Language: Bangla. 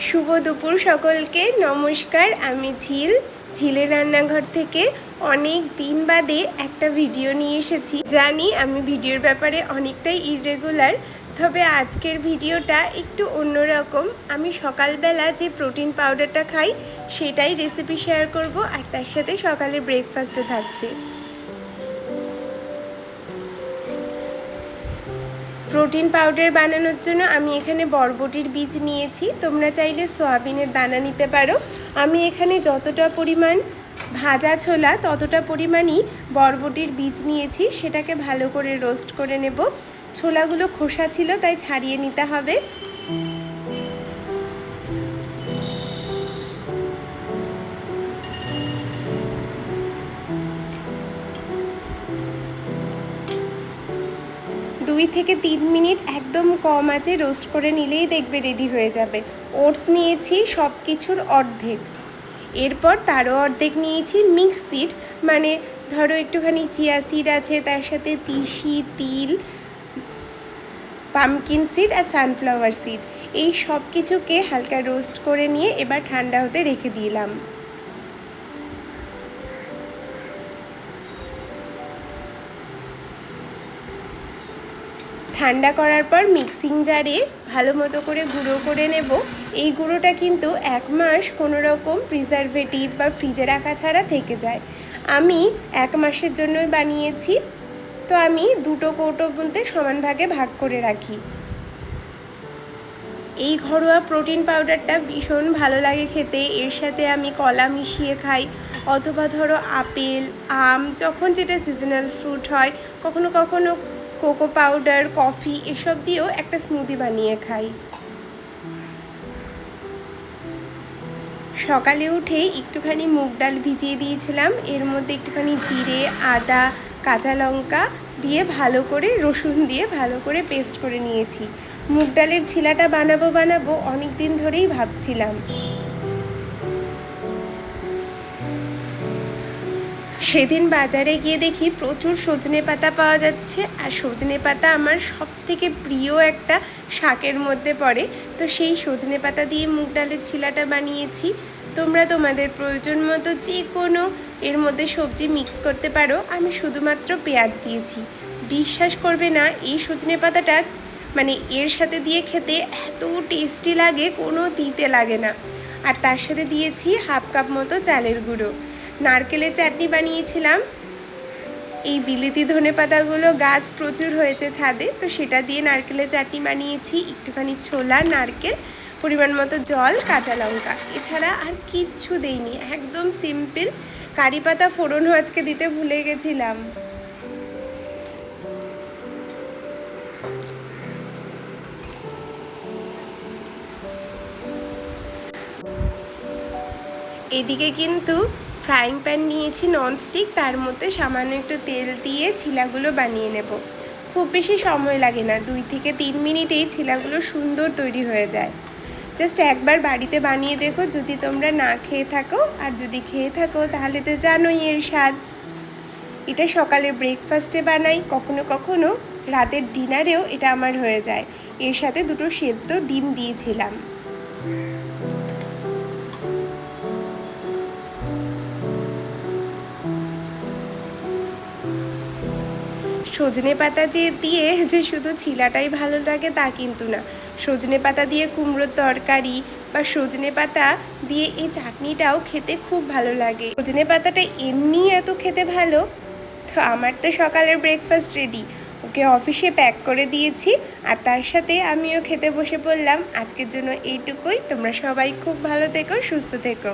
শুভ দুপুর সকলকে। নমস্কার, আমি ঝিলের রান্নাঘর থেকে অনেক দিন বাদে একটা ভিডিও নিয়ে এসেছি। জানি আমি ভিডিওর ব্যাপারে অনেকটাই ইররেগুলার, তবে আজকের ভিডিওটা একটু অন্যরকম। আমি সকালবেলা যে প্রোটিন পাউডারটা খাই সেটাই রেসিপি শেয়ার করব, আর তার সাথে সকালে ব্রেকফাস্টও থাকছে। প্রোটিন পাউডার বানানোর জন্য আমি এখানে বরবটির বীজ নিয়েছি, তোমরা চাইলে সয়াবিনের দানা নিতে পারো। আমি এখানে যতটা পরিমাণ ভাজা ছোলা ততটা পরিমাণই বরবটির বীজ নিয়েছি, সেটাকে ভালো করে রোস্ট করে নেব। ছোলাগুলো খোসা ছিল তাই ছাড়িয়ে নিতে হবে। দুই থেকে 3 মিনিট একদম কম আঁচে রোস্ট করে নিলেই দেখবে রেডি হয়ে যাবে। ওটস নিয়েছি সব কিছুর অর্ধেক, এরপর তারও অর্ধেক নিয়েছি মিক্স সিড, মানে ধরো একটুখানি চিয়া সিড আছে, তার সাথে তিসি, তিল, পামকিন সিড আর সানফ্লাওয়ার সিড। এই সব কিছুকে হালকা রোস্ট করে নিয়ে এবার ঠান্ডা হতে রেখে দিলাম। ঠান্ডা করার পর মিক্সিং জারে ভালো মতো করে গুঁড়ো করে নেব। এই গুঁড়োটা কিন্তু 1 মাস কোনো রকম প্রিজারভেটিভ বা ফ্রিজে রাখা ছাড়া থেকে যায়। আমি 1 মাসের জন্যই বানিয়েছি, তো আমি 2টো কৌটোর মধ্যে সমান ভাগে ভাগ করে রাখি। এই ঘরোয়া প্রোটিন পাউডারটা ভীষণ ভালো লাগে খেতে। এর সাথে আমি কলা মিশিয়ে খাই, অথবা ধরো আপেল, আম, যখন যেটা সিজনাল ফ্রুট হয়, কখনো কখনো কোকো পাউডার, কফি এসব দিয়েও একটা স্মুদি বানিয়ে খাই। সকালে উঠেই একটুখানি মুগ ডাল ভিজিয়ে দিয়েছিলাম, এর মধ্যে একটুখানি জিরে, আদা, কাঁচা লঙ্কা দিয়ে ভালো করে, রসুন দিয়ে ভালো করে পেস্ট করে নিয়েছি। মুগ ডালের ছিলাটা বানাবো অনেক দিন ধরেই ভাবছিলাম। সেদিন বাজারে গিয়ে দেখি প্রচুর সজনে পাতা পাওয়া যাচ্ছে, আর সজনে পাতা আমার সব থেকে প্রিয় একটা শাকের মধ্যে পড়ে। তো সেই সজনে পাতা দিয়ে মুগ ডালের ছিলাটা বানিয়েছি। তোমরা তোমাদের প্রয়োজন মতো যে কোনো এর মধ্যে সবজি মিক্স করতে পারো। আমি শুধুমাত্র পেঁয়াজ দিয়েছি। বিশ্বাস করবে না, এই সজনে পাতাটা মানে এর সাথে দিয়ে খেতে এত টেস্টি লাগে, কোনো তিতে লাগে না। আর তার সাথে দিয়েছি 1/2 কাপ মতো চালের গুঁড়ো। নারকেলের চাটনি বানিয়েছিলাম। এই বিলেতি ধনেপাতাগুলো গাছ প্রচুর হয়েছে ছাদে, তো সেটা দিয়ে নারকেলের চাটনি বানিয়েছি। একটুখানি ছোলা, নারকেল, পরিমাণ মতো জল, কাঁচা লঙ্কা, এছাড়া আর কিচ্ছু দেইনি, একদম সিম্পল। কারি পাতা ফোড়নও আজকে দিতে ভুলে গেছিলাম। এদিকে কিন্তু ফ্রাইং প্যান নিয়েছি ননস্টিক, তার মধ্যে সামান্য একটু তেল দিয়ে ছিলাগুলো বানিয়ে নেব। খুব বেশি সময় লাগে না, 2 থেকে 3 মিনিটেই ছিলাগুলো সুন্দর তৈরি হয়ে যায়। জাস্ট একবার বাড়িতে বানিয়ে দেখো যদি তোমরা না খেয়ে থাকো, আর যদি খেয়ে থাকো তাহলে তো জানোই এর স্বাদ। এটা সকালের ব্রেকফাস্টে বানাই, কখনো কখনো রাতের ডিনারেও এটা আমার হয়ে যায়। এর সাথে 2টো সেদ্ধ ডিম দিয়েছিলাম। সজনে পাতা দিয়ে যে শুধু ছিলাটাই ভালো লাগে তা কিন্তু না। সজনে পাতা দিয়ে কুমড়োর তরকারি বা সজনে পাতা দিয়ে এই চাটনিটাও খেতে খুব ভালো লাগে। সজনে পাতাটা এমনি এত খেতে ভালো। তো আমার তো সকালের ব্রেকফাস্ট রেডি, ওকে অফিসে প্যাক করে দিয়েছি, আর তার সাথে আমিও খেতে বসে পড়লাম। আজকের জন্য এইটুকুই। তোমরা সবাই খুব ভালো থেকো, সুস্থ থেকো।